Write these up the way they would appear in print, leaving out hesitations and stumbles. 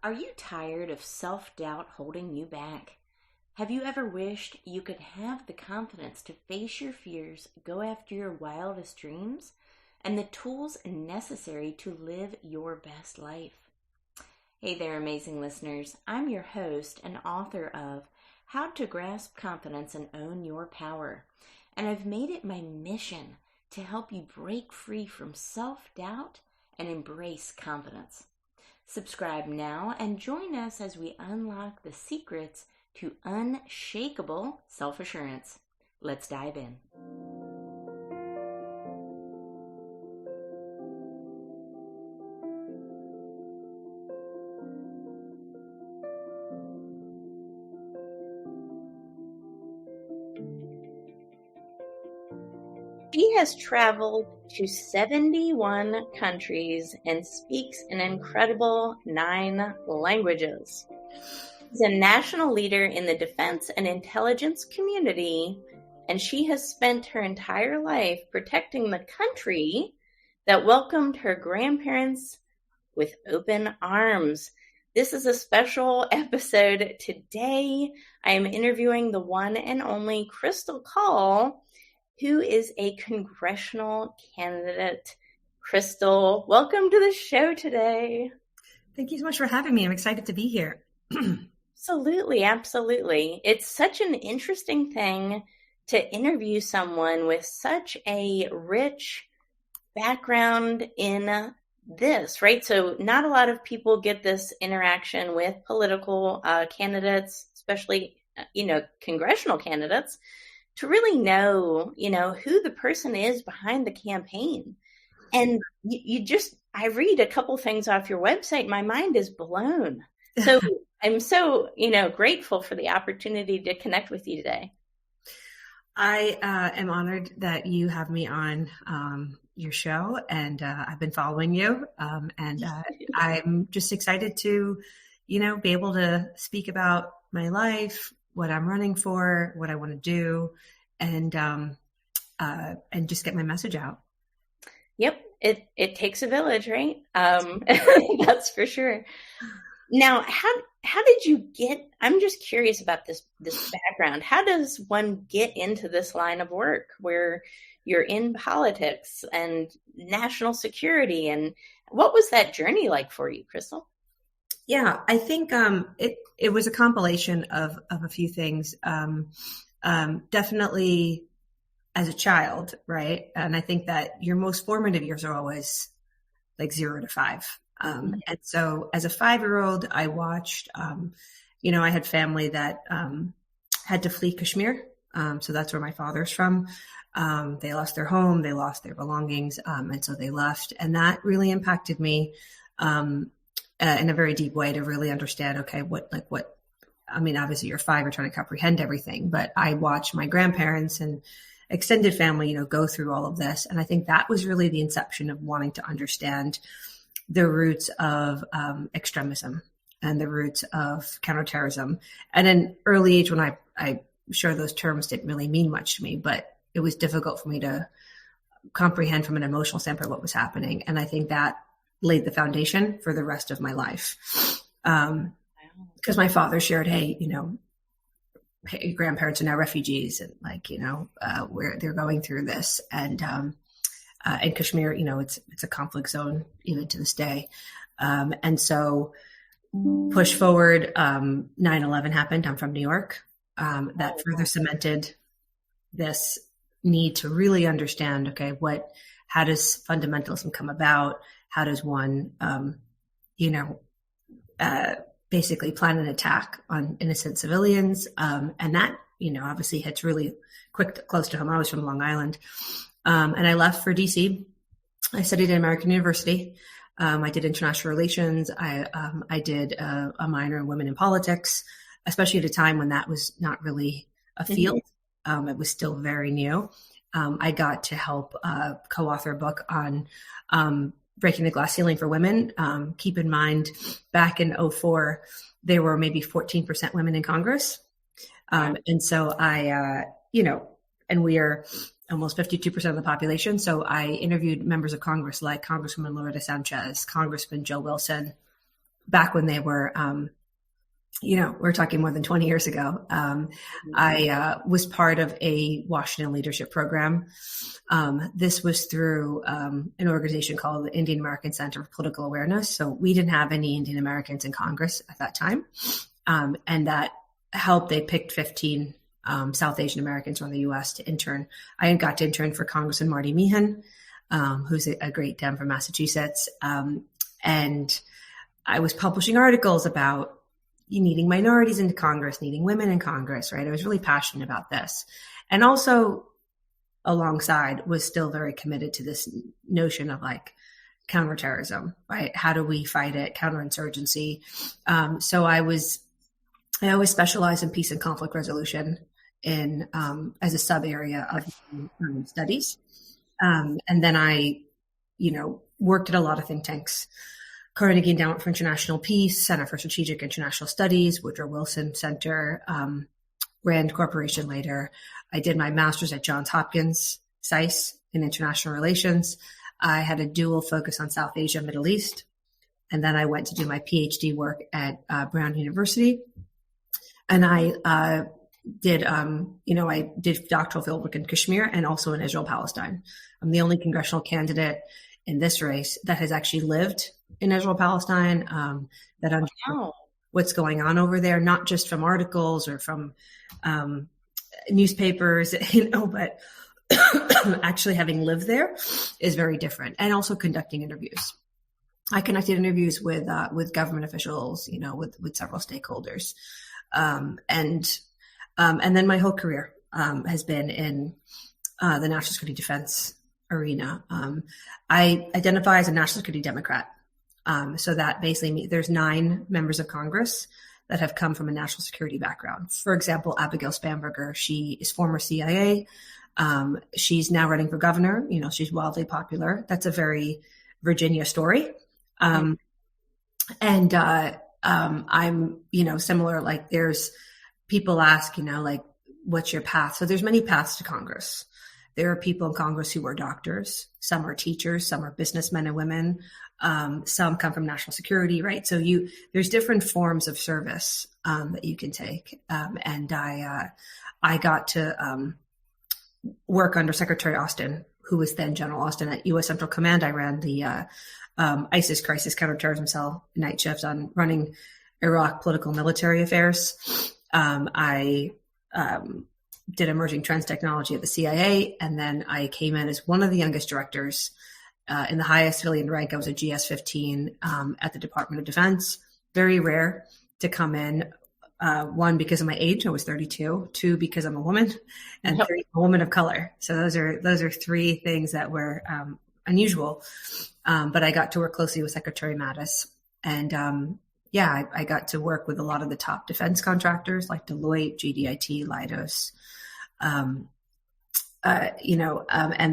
Are you tired of self-doubt holding you back? Have you ever wished you could have the confidence to face your fears, go after your wildest dreams, and the tools necessary to live your best life? Hey there, amazing listeners. I'm your host and author of How to Grasp Confidence and Own Your Power. And I've made it my mission to help you break free from self-doubt and embrace confidence. Subscribe now and join us as we unlock the secrets to unshakable self-assurance. Let's dive in. She has traveled to 71 countries and speaks an incredible 9 languages. She's a national leader in the defense and intelligence community, and she has spent her entire life protecting the country that welcomed her grandparents with open arms. This is a special episode. Today, I am interviewing the one and only Krystle Kaul, who is a congressional candidate. Krystle, welcome to the show today. Thank you so much for having me. I'm excited to be here. Absolutely, absolutely. It's such an interesting thing to interview someone with such a rich background in this, right? So not a lot of people get this interaction with political candidates, especially, congressional candidates, to really know, who the person is behind the campaign. And I read a couple things off your website. My mind is blown. So I'm so, grateful for the opportunity to connect with you today. I am honored that you have me on your show, and I've been following you. I'm just excited to, be able to speak about my life, what I'm running for, what I want to do, and just get my message out. Yep. It takes a village, right? That's for sure. Now, how did you get, I'm just curious about this background. How does one get into this line of work where you're in politics and national security? And what was that journey like for you, Krystle? Yeah, I think it was a compilation of a few things. Definitely as a child, right? And I think that your most formative years are always like 0 to 5. And so as a 5-year-old, I watched, I had family that had to flee Kashmir. So that's where my father's from. They lost their home, they lost their belongings, and so they left. And that really impacted me in a very deep way to really understand, okay, obviously you're 5, you're trying to comprehend everything, but I watched my grandparents and extended family, go through all of this. And I think that was really the inception of wanting to understand the roots of extremism and the roots of counter-terrorism. At an early age, when I sure those terms didn't really mean much to me, but it was difficult for me to comprehend from an emotional standpoint what was happening. And I think that laid the foundation for the rest of my life. Because my father shared, hey, your grandparents are now refugees, and where they're going through this. And in Kashmir, it's a conflict zone even to this day. And so push forward, 9/11 happened. I'm from New York. That further cemented this need to really understand, okay, how does fundamentalism come about? How does one, basically plan an attack on innocent civilians? And that, obviously hits really close to home. I was from Long Island. And I left for DC. I studied at American University. I did international relations. I did a minor in women in politics, especially at a time when that was not really a field. It was still very new. I got to help co-author a book on breaking the glass ceiling for women. Keep in mind, back in 2004, there were maybe 14% women in Congress. And so and we are almost 52% of the population. So I interviewed members of Congress like Congresswoman Loretta Sanchez, Congressman Joe Wilson, back when they were, we're talking more than 20 years ago. I was part of a Washington leadership program. This was through an organization called the Indian American Center for Political Awareness. So we didn't have any Indian Americans in Congress at that time. And that helped. They picked 15 South Asian Americans from the U.S. to intern. I got to intern for Congressman Marty Meehan, who's a great Dem from Massachusetts. And I was publishing articles about needing minorities into Congress, needing women in Congress, right? I was really passionate about this. And also alongside was still very committed to this notion of like counter-terrorism, right? How do we fight it? Counterinsurgency. So I always specialized in peace and conflict resolution in as a sub area of studies. And then I, worked at a lot of think tanks. Carnegie Endowment for International Peace, Center for Strategic International Studies, Woodrow Wilson Center, Rand Corporation later. I did my master's at Johns Hopkins, SAIS, in international relations. I had a dual focus on South Asia, Middle East. And then I went to do my PhD work at Brown University. And I did doctoral fieldwork in Kashmir and also in Israel, Palestine. I'm the only congressional candidate in this race that has actually lived in Israel, Palestine, that understands what's going on over there, not just from articles or from newspapers, but actually having lived there is very different. And also conducting interviews. I conducted interviews with government officials, with several stakeholders. And then my whole career has been in the national security defense arena. I identify as a national security Democrat. So that basically means there's 9 members of Congress that have come from a national security background. For example, Abigail Spanberger, she is former CIA. She's now running for governor. She's wildly popular. That's a very Virginia story. I'm, similar, like there's people ask, what's your path? So there's many paths to Congress. There are people in Congress who are doctors. Some are teachers. Some are businessmen and women. Some come from national security, right? So there's different forms of service that you can take. And I got to work under Secretary Austin, who was then General Austin at U.S. Central Command. I ran the ISIS crisis counterterrorism cell night shift on running Iraq political military affairs. I did emerging trends technology at the CIA. And then I came in as one of the youngest directors in the highest civilian rank. I was a GS-15 at the Department of Defense. Very rare to come in. 1, because of my age, I was 32. 2, because I'm a woman, and 3, a woman of color. So those are 3 things that were unusual. But I got to work closely with Secretary Mattis. And I got to work with a lot of the top defense contractors like Deloitte, GDIT, Leidos. And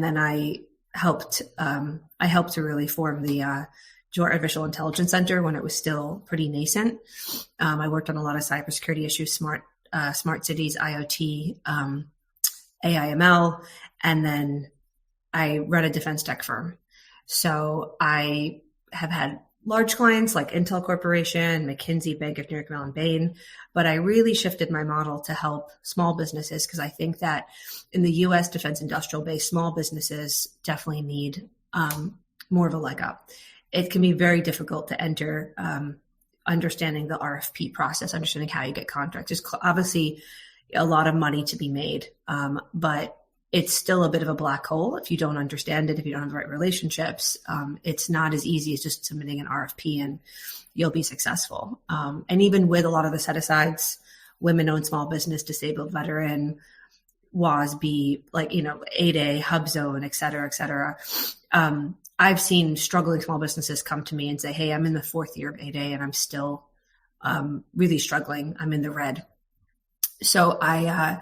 then I helped to really form the Joint Artificial Intelligence Center when it was still pretty nascent. I worked on a lot of cybersecurity issues, smart cities, IoT, AIML, and then I run a defense tech firm. So I have had large clients like Intel Corporation, McKinsey, Bank of New York Mellon, Bain, but I really shifted my model to help small businesses because I think that in the U.S. defense industrial base, small businesses definitely need more of a leg up. It can be very difficult to enter understanding the RFP process, understanding how you get contracts. There's obviously a lot of money to be made, but it's still a bit of a black hole if you don't understand it, if you don't have the right relationships. It's not as easy as just submitting an RFP and you'll be successful. And even with a lot of the set-asides, women-owned small business, disabled veteran, WASB, 8A, HubZone, et cetera, et cetera. I've seen struggling small businesses come to me and say, hey, I'm in the 4th year of 8A and I'm still really struggling. I'm in the red. So I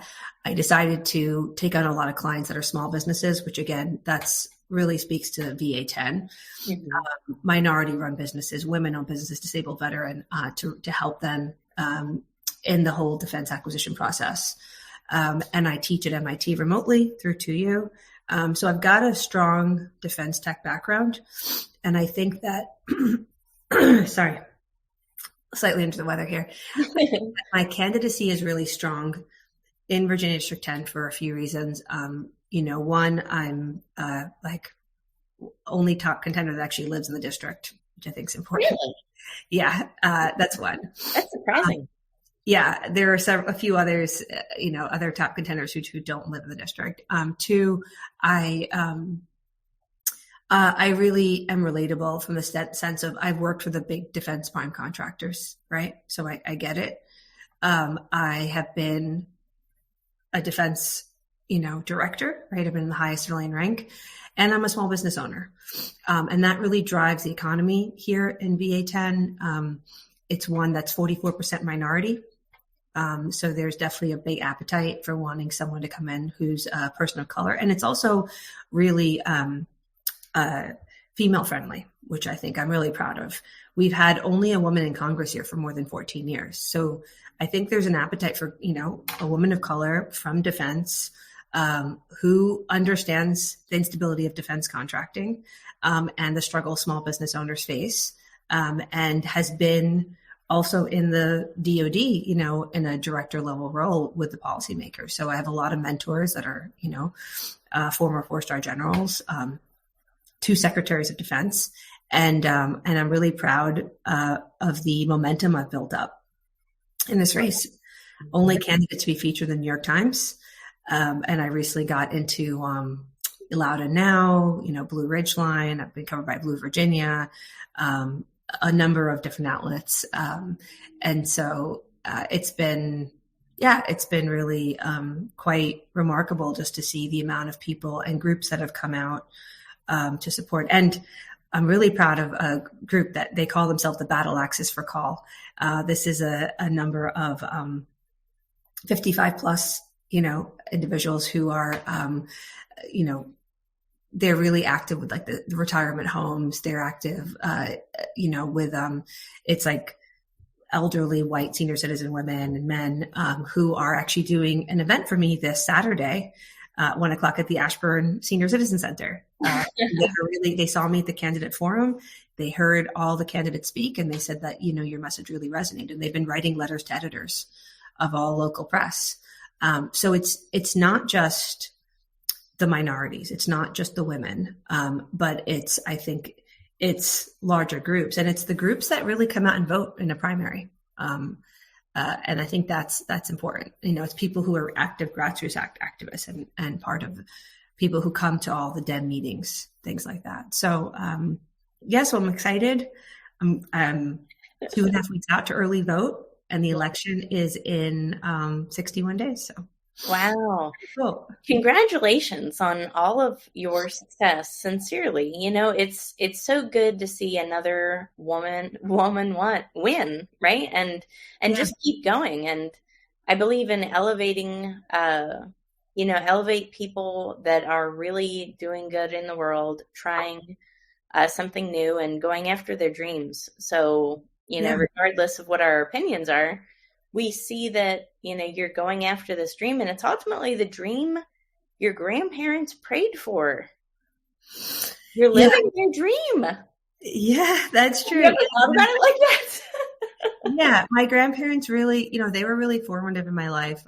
decided to take on a lot of clients that are small businesses, which again, that's really speaks to VA10, minority-run businesses, women-owned businesses, disabled veteran, to help them in the whole defense acquisition process. And I teach at MIT remotely through 2U. So I've got a strong defense tech background, and I think that, sorry. slightly under the weather here. My candidacy is really strong in Virginia District 10 for a few reasons. One, I'm like only top contender that actually lives in the district, which I think is important. Really? Yeah, that's one. That's surprising. Yeah, there are a few others, other top contenders who don't live in the district. Two, I really am relatable from the sense of I've worked for the big defense prime contractors, right? So I get it. I have been a defense, director, right? I've been in the highest civilian rank, and I'm a small business owner. And that really drives the economy here in VA 10. It's one that's 44% minority. So there's definitely a big appetite for wanting someone to come in who's a person of color. And it's also really female friendly, which I think I'm really proud of. We've had only a woman in Congress here for more than 14 years. So I think there's an appetite for, a woman of color from defense who understands the instability of defense contracting and the struggle small business owners face, and has been also in the DOD, in a director level role with the policymakers. So I have a lot of mentors that are, former 4-star generals, 2 secretaries of defense. And I'm really proud of the momentum I've built up in this race. Only candidate to be featured in the New York Times. And I recently got into Loud and Now, Blue Ridge Line. I've been covered by Blue Virginia, a number of different outlets. And so it's been really quite remarkable just to see the amount of people and groups that have come out to support. And I'm really proud of a group that they call themselves the Battle Axis for Call. This is a number of 55 plus, individuals who are, they're really active with like the retirement homes. They're active, with, it's like elderly white senior citizen women and men who are actually doing an event for me this Saturday, 1:00 at the Ashburn Senior Citizen Center. They saw me at the candidate forum. They heard all the candidates speak, and they said that, your message really resonated. And they've been writing letters to editors of all local press. So it's not just the minorities. It's not just the women. But I think it's larger groups, and it's the groups that really come out and vote in a primary. And I think that's important. It's people who are active grassroots activists and part of people who come to all the DEM meetings, things like that. So, so I'm excited. I'm 2.5 weeks out to early vote, and the election is in 61 days. So. Wow. Cool. Congratulations on all of your success. Sincerely, it's so good to see another woman win, right? And just keep going. And I believe in elevating, elevate people that are really doing good in the world, trying something new and going after their dreams. So, regardless of what our opinions are, we see that, you're going after this dream, and it's ultimately the dream your grandparents prayed for. You're living their dream. Yeah, that's true. You ever thought about it like that? Yeah, my grandparents really, they were really formative in my life.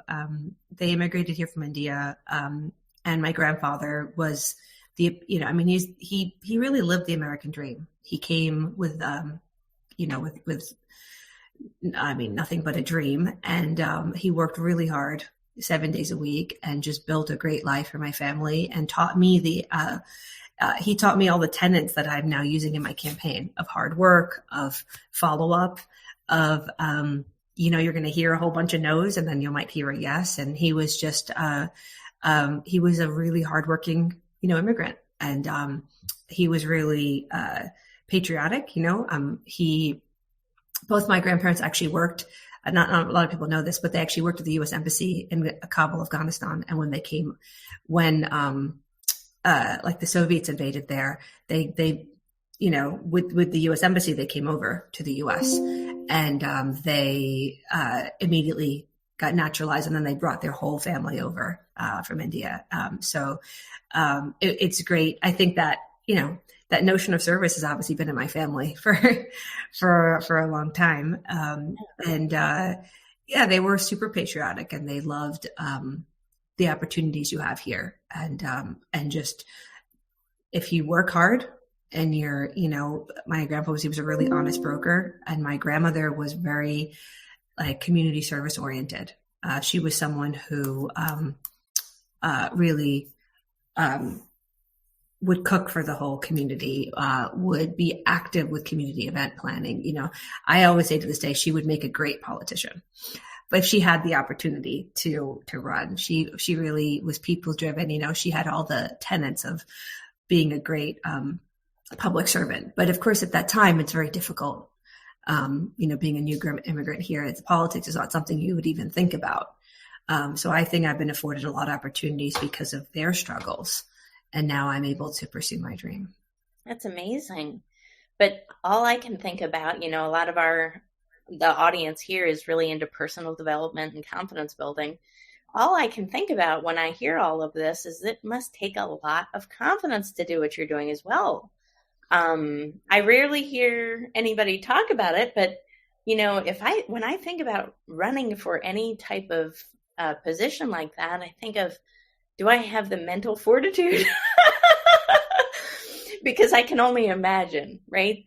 They immigrated here from India. And my grandfather was he really lived the American dream. He came with, with nothing but a dream. And he worked really hard 7 days a week and just built a great life for my family and taught me he taught me all the tenets that I'm now using in my campaign of hard work, of follow-up, of, you're going to hear a whole bunch of no's and then you might hear a yes. And he was just, he was a really hardworking, immigrant. And he was really patriotic, both my grandparents actually worked, not a lot of people know this, but they actually worked at the U.S. Embassy in Kabul, Afghanistan. And when the Soviets invaded there, they with the U.S. Embassy, they came over to the U.S. and they immediately got naturalized, and then they brought their whole family over from India. So it's great. I think that, that notion of service has obviously been in my family for a long time. Yeah, they were super patriotic, and they loved the opportunities you have here, and just if you work hard and you're, my grandpa he was a really honest broker, and my grandmother was very like community service oriented. She was someone who really would cook for the whole community, would be active with community event planning. I always say to this day, she would make a great politician. But if she had the opportunity to run, she really was people driven. She had all the tenets of being a great public servant. But of course, at that time, it's very difficult. Being a new immigrant here, politics is not something you would even think about. So I think I've been afforded a lot of opportunities because of their struggles. And now I'm able to pursue my dream. That's amazing. But all I can think about, a lot of the audience here is really into personal development and confidence building. All I can think about when I hear all of this is it must take a lot of confidence to do what you're doing as well. I rarely hear anybody talk about it, but when I think about running for any type of position like that, I think of, do I have the mental fortitude? Because I can only imagine, right?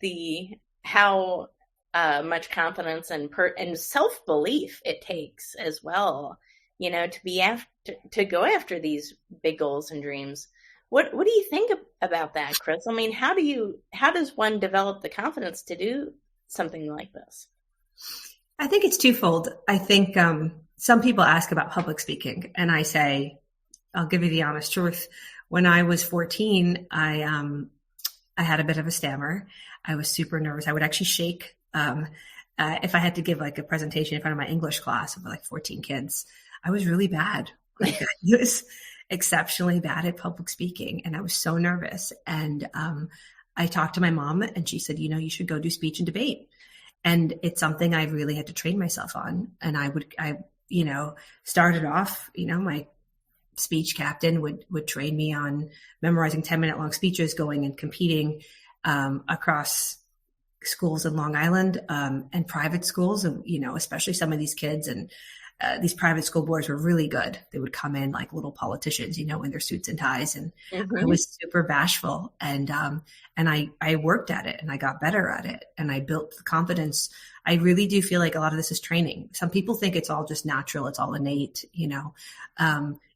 How much confidence and self-belief it takes as well, to go after these big goals and dreams. What do you think about that, Krystle? I mean, how does one develop the confidence to do something like this? I think it's twofold. I think some people ask about public speaking, and I say, I'll give you the honest truth. When I was 14, I had a bit of a stammer. I was super nervous. I would actually shake if I had to give like a presentation in front of my English class of like 14 kids. I was really bad. Like, I was exceptionally bad at public speaking, and I was so nervous. And I talked to my mom, and she said, you should go do speech and debate. And it's something I really had to train myself on. And I started off, my speech captain would train me on memorizing 10-minute long speeches, going and competing across schools in Long Island and private schools, and especially some of these kids and these private school boards were really good. They would come in like little politicians, in their suits and ties, and I was super bashful, and I worked at it, and I got better at it, and I built the confidence. I really do feel like a lot of this is training. Some people think it's all just natural, it's all innate,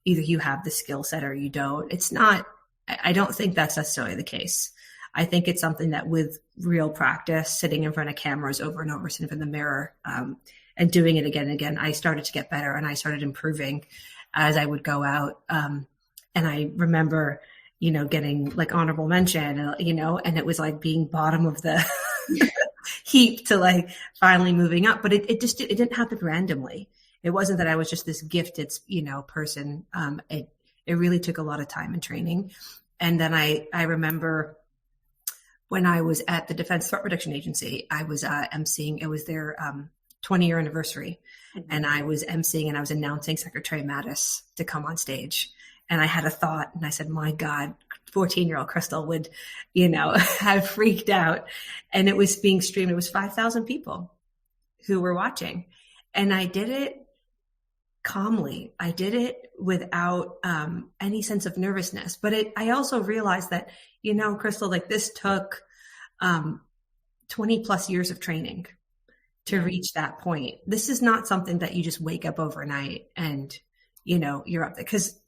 either you have the skill set or you don't. It's not. I don't think that's necessarily the case. I think it's something that with real practice, sitting in front of cameras over and over, sitting in the mirror, and doing it again and again, I started to get better, and I started improving as I would go out. And I remember, getting like honorable mention, and it was like being bottom of the heap to like finally moving up. But it didn't happen randomly. It wasn't that I was just this gifted, person. It really took a lot of time and training. And then I remember when I was at the Defense Threat Reduction Agency, I was emceeing. It was their 20-year anniversary. Mm-hmm. And I was emceeing, and I was announcing Secretary Mattis to come on stage. And I had a thought, and I said, my God, 14-year-old Krystle would, have freaked out. And it was being streamed. It was 5,000 people who were watching. And I did it calmly. I did it without any sense of nervousness. But I also realized that, Krystle, like this took 20 plus years of training to reach that point. This is not something that you just wake up overnight and, you're up there. Because,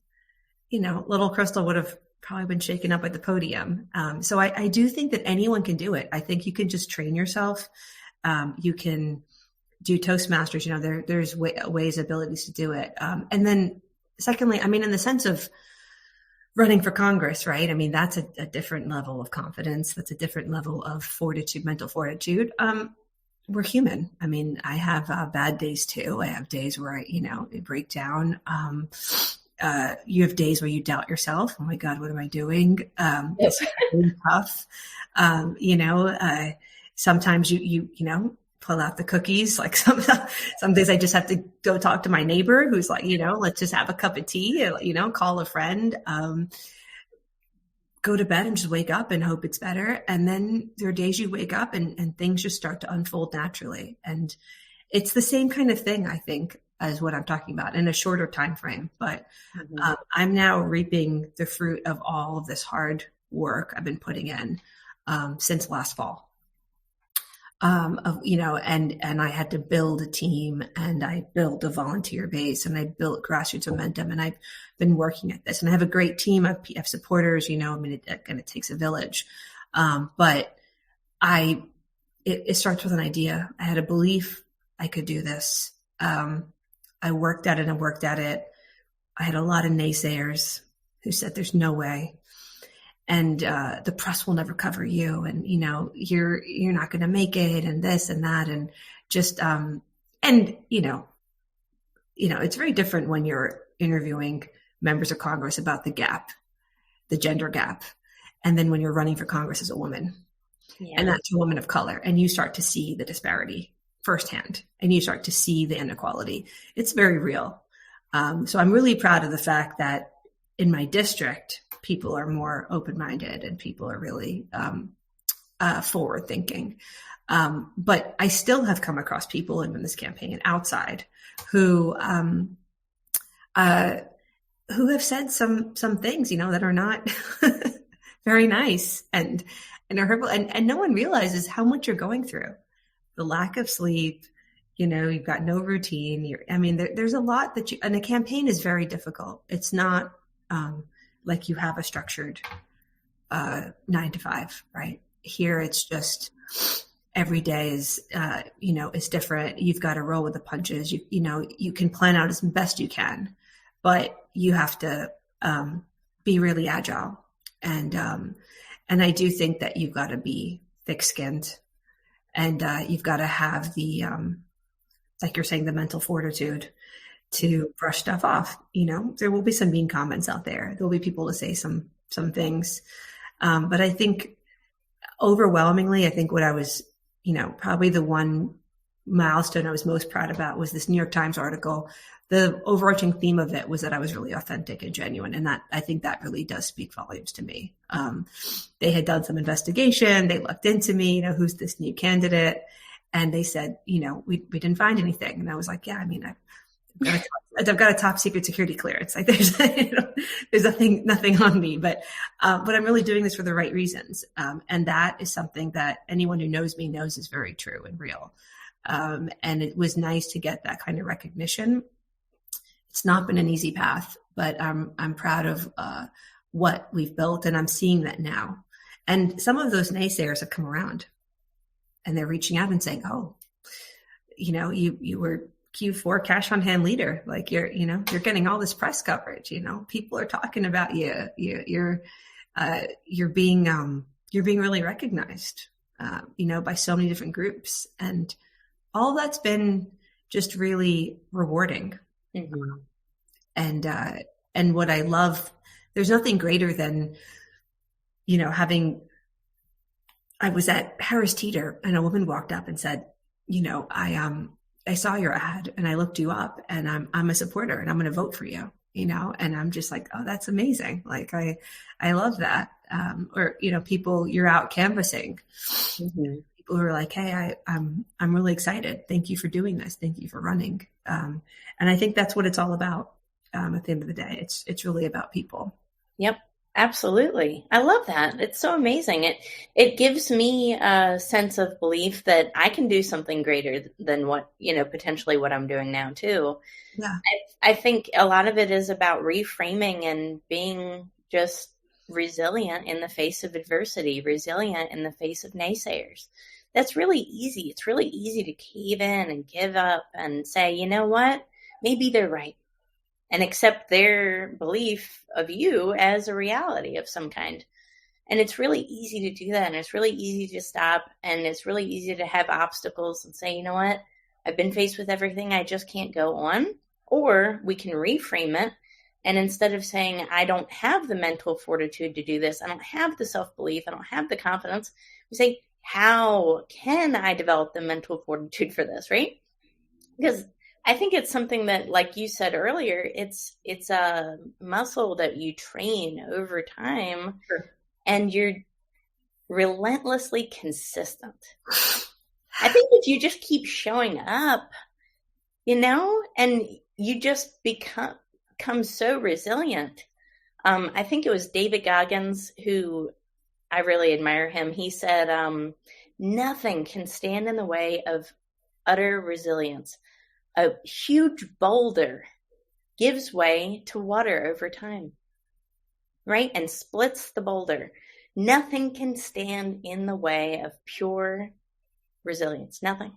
little Krystle would have probably been shaken up at the podium. So I do think that anyone can do it. I think you can just train yourself. You can do Toastmasters, there's ways, abilities to do it. And then secondly, in the sense of running for Congress, right? That's a different level of confidence. That's a different level of fortitude, mental fortitude. We're human. I have bad days too. I have days where I break down. You have days where you doubt yourself. Oh my God, what am I doing? It's really tough. Sometimes you pull out the cookies. Like some days I just have to go talk to my neighbor who's like, let's just have a cup of tea, call a friend. go to bed and just wake up and hope it's better. And then there are days you wake up and things just start to unfold naturally. And it's the same kind of thing, I think, as what I'm talking about in a shorter time frame. But I'm now reaping the fruit of all of this hard work I've been putting in since last fall. And I had to build a team, and I built a volunteer base, and I built grassroots momentum, and I've been working at this, and I have a great team of PF supporters, it takes a village. But it starts with an idea. I had a belief I could do this. I worked at it and worked at it. I had a lot of naysayers who said, there's no way. And the press will never cover you, and you're not going to make it, and this and that, and just it's very different when you're interviewing members of Congress about the gender gap, and then when you're running for Congress as a woman, and that's a woman of color, and you start to see the disparity firsthand, and you start to see the inequality. It's very real. So I'm really proud of the fact that in my district, people are more open-minded and people are really forward-thinking. But I still have come across people in this campaign outside who have said some things, that are not very nice and are hurtful. And no one realizes how much you're going through. The lack of sleep, you've got no routine. There's a lot and a campaign is very difficult. It's not like you have a structured 9 to 5, right? Here, it's just every day is, is different. You've got to roll with the punches. You can plan out as best you can, but you have to be really agile. And I do think that you've got to be thick-skinned, and you've got to have the, like you're saying, the mental fortitude to brush stuff off. There will be some mean comments out there. There'll be people to say some things. But I think overwhelmingly, what I was, probably the one milestone I was most proud about was this New York Times article. The overarching theme of it was that I was really authentic and genuine. And that, I think that really does speak volumes to me. They had done some investigation. They looked into me, who's this new candidate? And they said, we didn't find anything. And I was like, yeah, I've got a top secret security clearance. Like there's nothing on me, but I'm really doing this for the right reasons. And that is something that anyone who knows me knows is very true and real. And it was nice to get that kind of recognition. It's not been an easy path, but I'm proud of what we've built, and I'm seeing that now. And some of those naysayers have come around, and they're reaching out and saying, "Oh, you were Q4 cash on hand leader. Like you're getting all this press coverage. People are talking about you. You're being really recognized. By so many different groups, and all that's been just really rewarding." Mm-hmm. And what I love, there's nothing greater than, I was at Harris Teeter and a woman walked up and said, I saw your ad and I looked you up, and I'm a supporter and I'm going to vote for you, and I'm just like, oh, that's amazing. Like, I love that. Or, people, you're out canvassing. Mm-hmm. People who are like, hey, I'm really excited. Thank you for doing this. Thank you for running. And I think that's what it's all about. At the end of the day, it's really about people. Yep. Absolutely. I love that. It's so amazing. It gives me a sense of belief that I can do something greater than what, potentially what I'm doing now too. Yeah. I think a lot of it is about reframing and being just resilient in the face of adversity, resilient in the face of naysayers. That's really easy. It's really easy to cave in and give up and say, you know what, maybe they're right, and accept their belief of you as a reality of some kind. And it's really easy to do that. And it's really easy to stop. And it's really easy to have obstacles and say, you know what, I've been faced with everything. I just can't go on. Or we can reframe it. And instead of saying, I don't have the mental fortitude to do this, I don't have the self-belief, I don't have the confidence, we say, how can I develop the mental fortitude for this, right? Because I think it's something that, like you said earlier, it's a muscle that you train over time. Sure. and you're relentlessly consistent. I think if you just keep showing up, and you just become so resilient. I think it was David Goggins, who I really admire him. He said, nothing can stand in the way of utter resilience. A huge boulder gives way to water over time, right? And splits the boulder. Nothing can stand in the way of pure resilience. Nothing.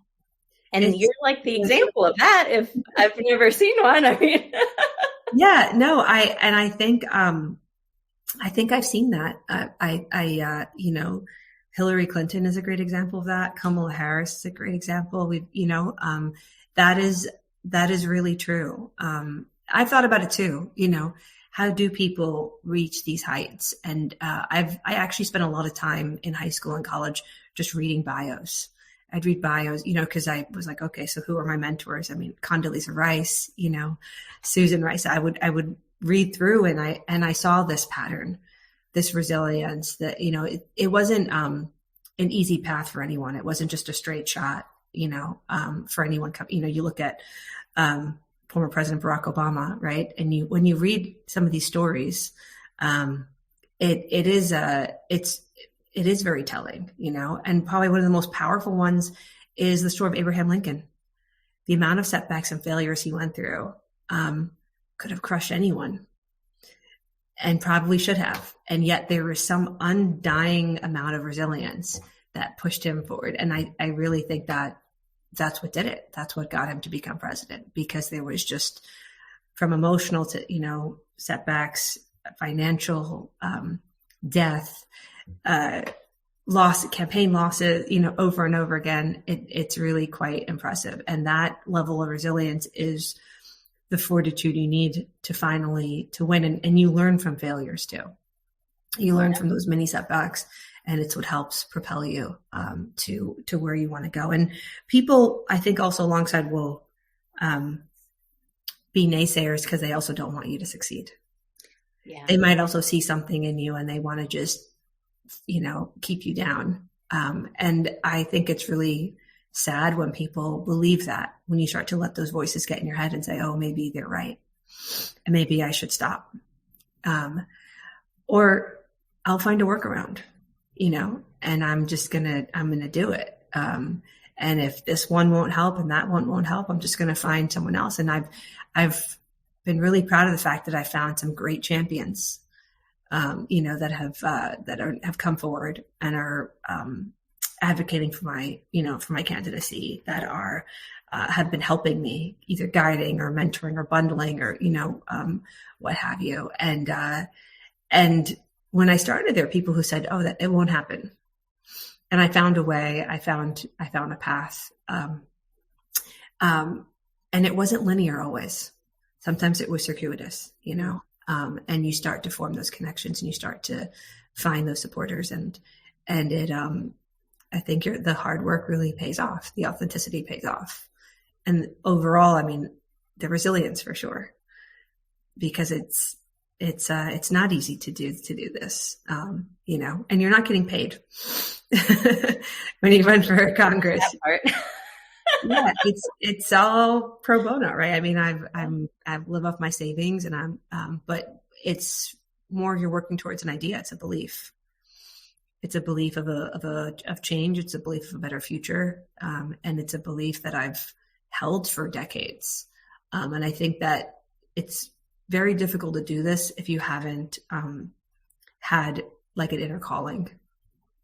And you're like the example of that. If I've never seen one, I mean, yeah, no, I think I've seen that. Hillary Clinton is a great example of that. Kamala Harris is a great example. That is really true. I've thought about it too. How do people reach these heights? And I actually spent a lot of time in high school and college just reading bios. I'd read bios, because I was like, okay, so who are my mentors? I mean, Condoleezza Rice, Susan Rice. I would read through, and I saw this pattern, this resilience that, it wasn't an easy path for anyone. It wasn't just a straight shot, for anyone. You look at former President Barack Obama, right? And when you read some of these stories, it is very telling, and probably one of the most powerful ones is the story of Abraham Lincoln. The amount of setbacks and failures he went through could have crushed anyone, and probably should have. And yet there was some undying amount of resilience that pushed him forward. And I really think that that's what did it. That's what got him to become president, because there was just, from emotional to, setbacks, financial death, campaign losses, over and over again. It's really quite impressive. And that level of resilience is the fortitude you need to finally to win. And you learn from failures too. You learn from those mini setbacks, and it's what helps propel you to where you want to go. And people, I think, also alongside will be naysayers because they also don't want you to succeed. Yeah. They might also see something in you and they want to just, keep you down. And I think it's really sad when people believe that, when you start to let those voices get in your head and say, oh, maybe they're right, and maybe I should stop. Or I'll find a workaround, and I'm going to do it. And if this one won't help and that one won't help, I'm just going to find someone else. And I've been really proud of the fact that I found some great champions, that have come forward and are advocating for my candidacy, that are have been helping me, either guiding or mentoring or bundling or what have you. And when I started, there were people who said, "Oh, that it won't happen," and I found a way. I found a path, and it wasn't linear always. Sometimes it was circuitous, and you start to form those connections and you start to find those supporters, and it, I think the hard work really pays off. The authenticity pays off. And overall, I mean, the resilience for sure, because it's not easy to do this, and you're not getting paid when you run for Congress. That part. Yeah, it's all pro bono, right? I mean, I live off my savings, and but it's more you're working towards an idea. It's a belief. It's a belief of change. It's a belief of a better future, and it's a belief that I've held for decades. And I think that it's very difficult to do this if you haven't had like an inner calling.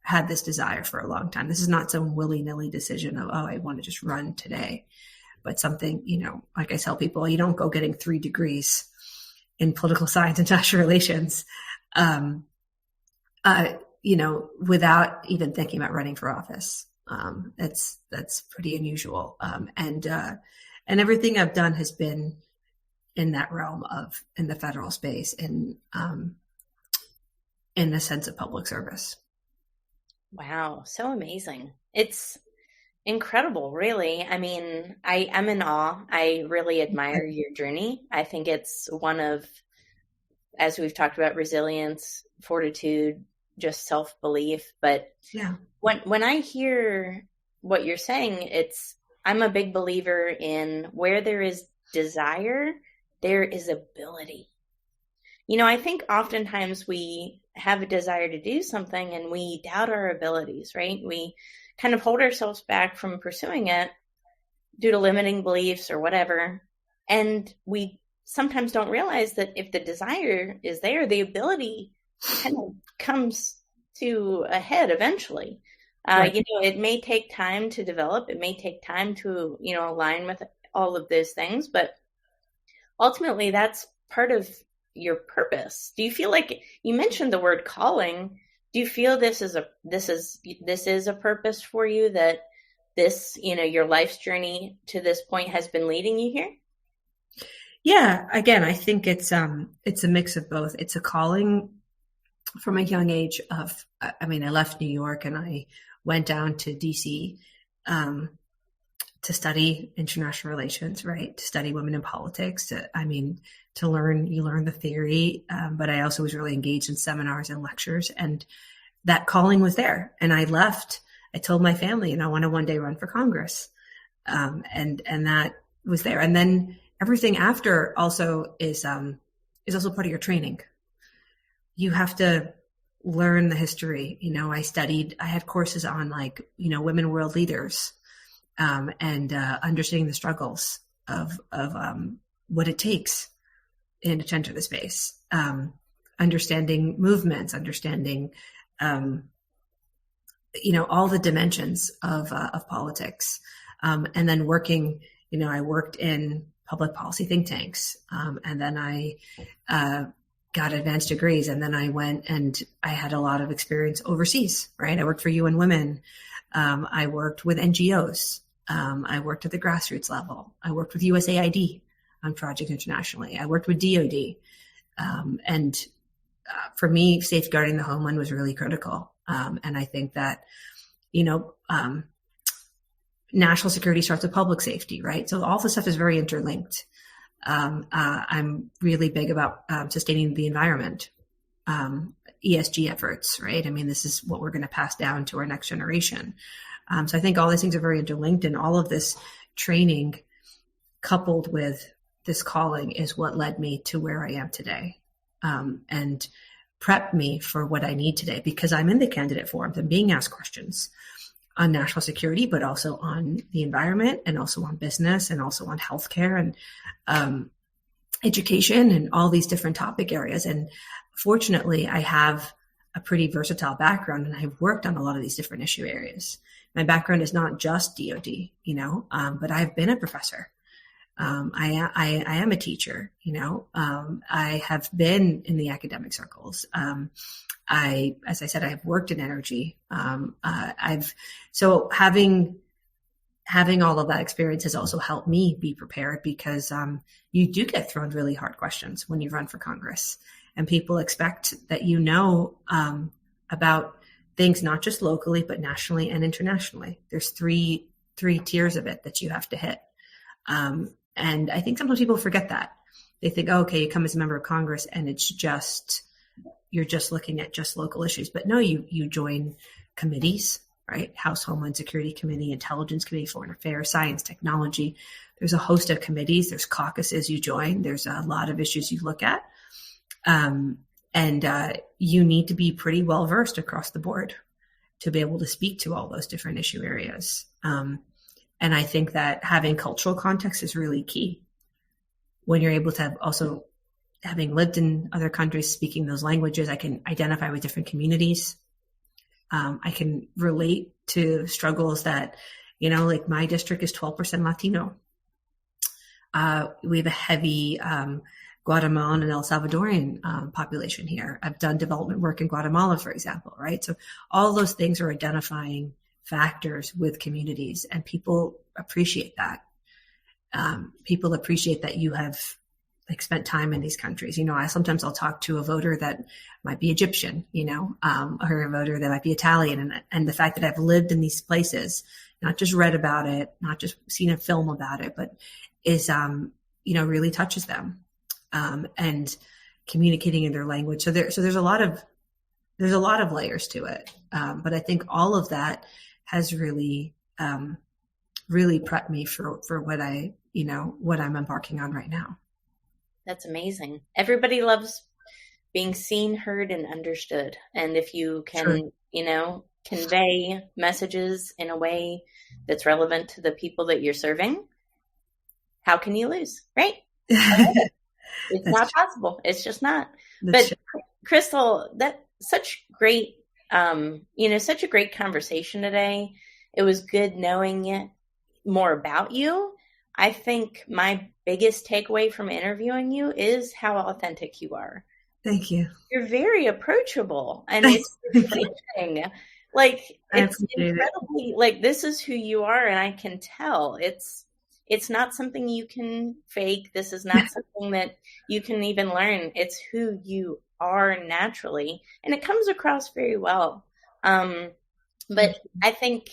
Had this desire for a long time. This is not some willy-nilly decision of, oh, I want to just run today, but something, like I tell people, you don't go getting 3 degrees in political science and international relations, without even thinking about running for office. That's pretty unusual. And everything I've done has been in that realm in the federal space, in the sense of public service. Wow, so amazing. It's incredible, really. I mean, I'm in awe. I really admire your journey. I think it's one of, as we've talked about, resilience, fortitude, just self-belief. But Yeah. when I hear what you're saying, I'm a big believer in where there is desire, there is ability. I think oftentimes we have a desire to do something and we doubt our abilities, right? We kind of hold ourselves back from pursuing it due to limiting beliefs or whatever. And we sometimes don't realize that if the desire is there, the ability kind of comes to a head eventually. Right. It may take time to develop. It may take time to, align with all of those things, but ultimately that's part of your purpose. Do you feel like, you mentioned the word calling? Do you feel this is a purpose for you, that this, your life's journey to this point has been leading you here? Yeah. Again, I think it's a mix of both. It's a calling from a young age I left New York and I went down to DC, to study international relations, right? To study women in politics, to learn, you learn the theory. But I also was really engaged in seminars and lectures, and that calling was there. And I left, I told my family, and I want to one day run for Congress. And that was there. And then everything after also is also part of your training. You have to learn the history. I had courses on women world leaders, and understanding the struggles of what it takes to enter the space, understanding movements, understanding, all the dimensions of politics, and then working. I worked in public policy think tanks, and then I got advanced degrees, and then I went and I had a lot of experience overseas. Right, I worked for UN Women. I worked with NGOs. I worked at the grassroots level. I worked with USAID on projects internationally. I worked with DOD. And for me, safeguarding the homeland was really critical. And I think that, national security starts with public safety, right? So all this stuff is very interlinked. I'm really big about sustaining the environment, ESG efforts, right? This is what we're going to pass down to our next generation. So I think all these things are very interlinked, and all of this training coupled with this calling is what led me to where I am today, and prepped me for what I need today, because I'm in the candidate forums and being asked questions on national security, but also on the environment, and also on business, and also on healthcare and education, and all these different topic areas. And fortunately, I have a pretty versatile background, and I've worked on a lot of these different issue areas. My background is not just DOD, but I've been a professor. I am a teacher, I have been in the academic circles. As I said, I have worked in energy. So having all of that experience has also helped me be prepared, because you do get thrown really hard questions when you run for Congress, and people expect that about things not just locally, but nationally and internationally. There's three tiers of it that you have to hit. And I think sometimes people forget that. They think, oh, okay, you come as a member of Congress and you're just looking at just local issues. But no, you join committees, right? House Homeland Security Committee, Intelligence Committee, Foreign Affairs, Science, Technology. There's a host of committees. There's caucuses you join. There's a lot of issues you look at. And you need to be pretty well versed across the board to be able to speak to all those different issue areas. And I think that having cultural context is really key when you're able to have also, having lived in other countries, speaking those languages. I can identify with different communities. I can relate to struggles that, like my district is 12% Latino. We have a heavy Guatemalan and El Salvadorian population here. I've done development work in Guatemala, for example, right? So all those things are identifying factors with communities, and people appreciate that. People appreciate that you have spent time in these countries. I'll talk to a voter that might be Egyptian, or a voter that might be Italian. And the fact that I've lived in these places, not just read about it, not just seen a film about it, but is, really touches them. And communicating in their language. So there's a lot of there's a lot of layers to it. But I think all of that has really, really prepped me for what what I'm embarking on right now. That's amazing. Everybody loves being seen, heard, and understood. And if you can, convey messages in a way that's relevant to the people that you're serving, how can you lose, right? It's not possible. It's just not. But Krystle, that's such great, such a great conversation today. It was good knowing more about you. I think my biggest takeaway from interviewing you is how authentic you are. Thank you. You're very approachable, and it's refreshing. Like, it's incredibly, like, this is who you are, and I can tell. It's not something you can fake. This is not something that you can even learn. It's who you are naturally, and it comes across very well. But I think,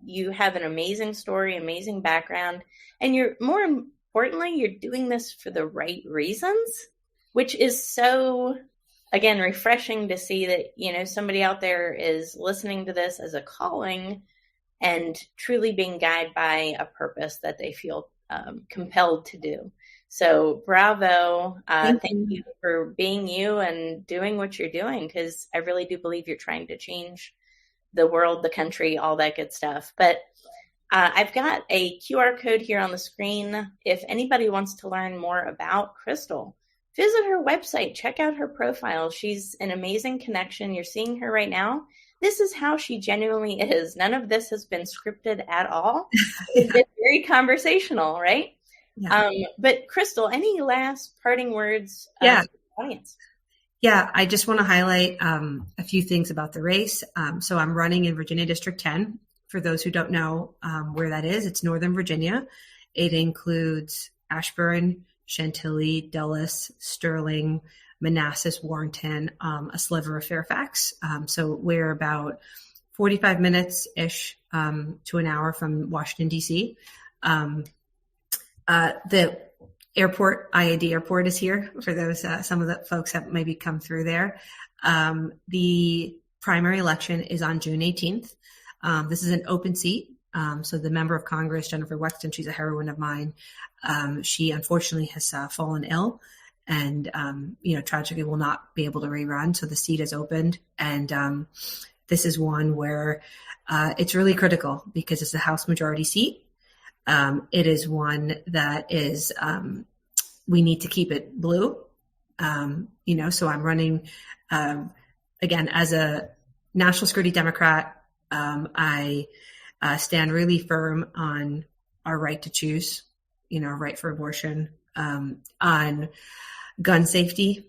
you have an amazing story, amazing background, and more importantly, you're doing this for the right reasons, which is so, again, refreshing to see that, somebody out there is listening to this as a calling and truly being guided by a purpose that they feel compelled to do. So bravo. Thank you for being you and doing what you're doing, because I really do believe you're trying to change the world, the country, all that good stuff. But I've got a QR code here on the screen. If anybody wants to learn more about Krystle, visit her website, check out her profile. She's an amazing connection. You're seeing her right now. This is how she genuinely is. None of this has been scripted at all. It's been very conversational, right? Yeah. But Krystle, any last parting words to the audience? Yeah, I just want to highlight a few things about the race. So I'm running in Virginia District 10. For those who don't know where that is, it's Northern Virginia. It includes Ashburn, Chantilly, Dulles, Sterling, Manassas, Warrenton, a sliver of Fairfax. So we're about 45 minutes-ish to an hour from Washington, D.C. The airport, IAD airport, is here for those, some of the folks that maybe come through there. The primary election is on June 18th. This is an open seat. So the member of Congress, Jennifer Wexton, she's a heroine of mine. She unfortunately has fallen ill and, tragically will not be able to rerun. So the seat is opened. And this is one where it's really critical because it's a House majority seat. It is one that is, we need to keep it blue. So I'm running, again, as a national security Democrat. I stand really firm on our right to choose, our right for abortion, on gun safety,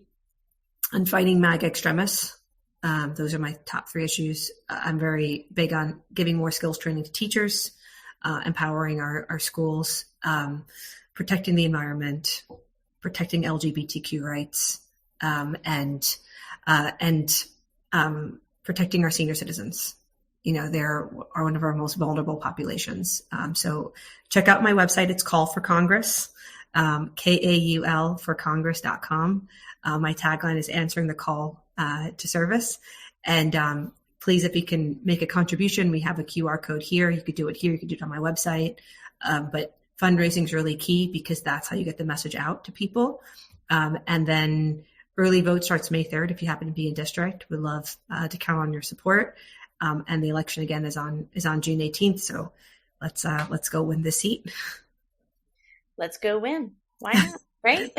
on fighting MAGA extremists. Those are my top three issues. I'm very big on giving more skills training to teachers, empowering our schools, protecting the environment, protecting LGBTQ rights, and protecting our senior citizens. They are one of our most vulnerable populations. So check out my website. It's Call for Congress, KAUL for Congress.com. My tagline is answering the call to service. And please, if you can make a contribution, we have a QR code here. You could do it here. You could do it on my website. But fundraising is really key because that's how you get the message out to people. And then early vote starts May 3rd. If you happen to be in district, we'd love to count on your support. And the election again is on June 18th. So let's go win this seat. Let's go win. Why not? Right?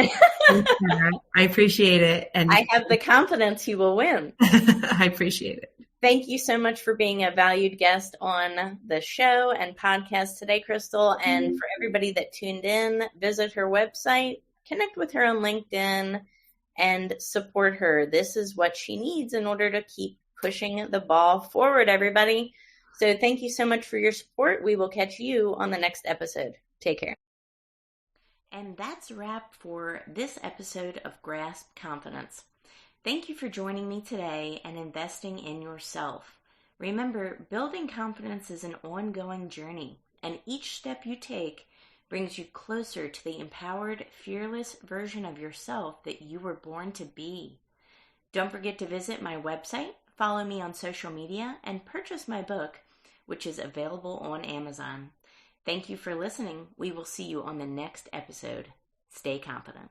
I appreciate it. And I have the confidence you will win. I appreciate it. Thank you so much for being a valued guest on the show and podcast today, Krystle. And for everybody that tuned in, visit her website, connect with her on LinkedIn, and support her. This is what she needs in order to keep pushing the ball forward, everybody. So thank you so much for your support. We will catch you on the next episode. Take care. And that's a wrap for this episode of Grasp Confidence. Thank you for joining me today and investing in yourself. Remember, building confidence is an ongoing journey, and each step you take brings you closer to the empowered, fearless version of yourself that you were born to be. Don't forget to visit my website, follow me on social media, and purchase my book, which is available on Amazon. Thank you for listening. We will see you on the next episode. Stay confident.